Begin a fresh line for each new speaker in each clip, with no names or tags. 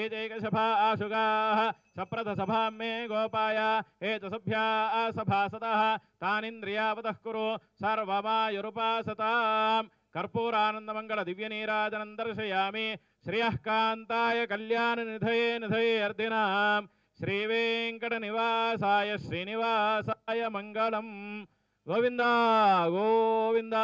एतैकसभा आशुगाः सप्रथसभां मे गोपाय एतसभ्याः सभासदः तानिन्द्रियावतः कुरु सर्वमायुरुपासताम् कर्पूरानन्दमङ्गल दिव्यनीराजनं दर्शयामि श्रियः कान्ताय कल्याणनिधये निधये अर्दिनां श्रीवेङ्कटनिवासाय श्रीनिवासाय मङ्गलम् गोविन्द गोविन्द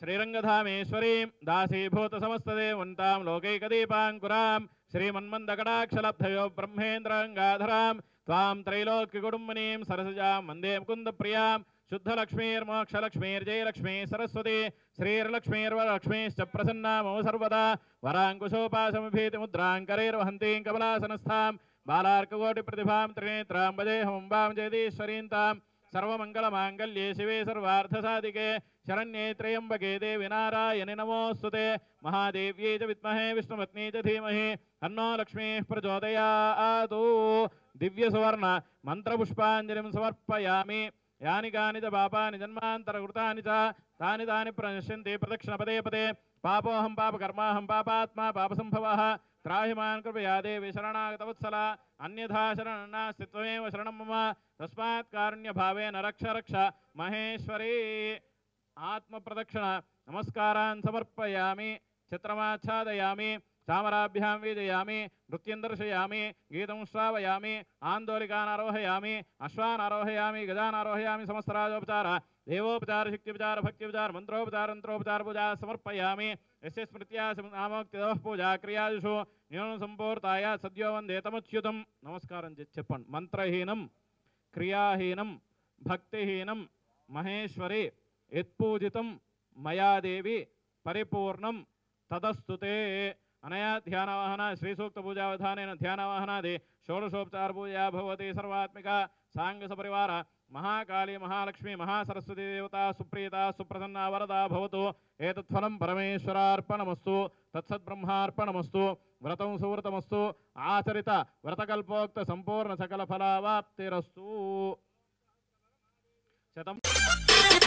श्रीरङ्गधामेश्वरीं दासीभूतसमस्तदेवन्तां लोकैकदीपाङ्कुरां श्रीमन्मन्दकटाक्षलब्धयो ब्रह्मेन्द्रगङ्गाधरां त्वां त्रैलोक्यकुटुम्बिनीं सरसजां वन्दे मुकुन्दप्रियां शुद्धलक्ष्मीर्मोक्षलक्ष्मीर्जयलक्ष्मी सरस्वती श्रीर्लक्ष्मीर्वरलक्ष्मीश्च प्रसन्ना मम सर्वदा वराङ्कुशोपाशमभीतिमुद्राङ्करैर्वहन्तीं कमलासनस्थां बालार्ककोटिप्रतिभां त्रिनेत्रां वदेहमम्बां जगदीश्वरीं तां सर्वमङ्गलमाङ्गल्ये शिवे सर्वार्थसाधिके शरण्ये त्र्यम्बके देवी नारायणि नमोऽस्तुते महादेव्यै च विद्महे विष्णुपत्नी च धीमहि तन्नो लक्ष्मीः प्रचोदयात् दिव्यसुवर्ण मन्त्रपुष्पाञ्जलिं समर्पयामि यानि कानि च पापानि जन्मान्तरकृतानि च तानि तानि प्रणश्यन्ति प्रदक्षिणपदे पदे पापोऽहं पापकर्माहं पापात्मा पापसम्भवः त्राहि मां कृपया देवी शरणागतवत्सला अन्यथा शरणं नास्ति त्वमेव शरणं मम तस्मात् कारुण्यभावेन रक्ष रक्ष महेश्वरी आत्मप्रदक्षिण नमस्कारान् समर्पयामि चित्रमाच्छादयामि चामराभ्यां वीजयामि नृत्यं दर्शयामि गीतं श्रावयामि आन्दोलिकान् आरोहयामि अश्वान् आरोहयामि गजान् आरोहयामि समस्तराजोपचार देवोपचार शक्त्योपचार भक्त्योपचार मंत्रोपचार तंत्रोपचार पूजा समर्पयामि यस्य स्मृत्या नामोक्तिदः पूजा क्रियादिषु न्यूनं संपूर्ताय सद्यो वन्दे तमुच्युतं नमस्कारं చెప్పండి మంత్రహీనం క్రియాహీనం భక్తిహీనం మహేశ్వరి యత్పూజితం మయా దేవి పరిపూర్ణం తదస్తుతే अनया ध्यानवाहना श्रीसूक्त पूजावधानेन ध्यानवाहनादि षोडशोपचार पूजा भवति सर्वात्मिका सांग सपरिवार महाकाली महालक्ष्मी महासरस्वती देवता सुप्रीता सुप्रसन्ना वरदा भवतु एतत्फलं परमेश्वरार्पणमस्तु तत्सद्ब्रह्मार्पणमस्तु व्रतं सुव्रतमस्तु आचरित व्रतकल्पोक्त संपूर्ण सकल फलावाप्तिरस्तु शतम्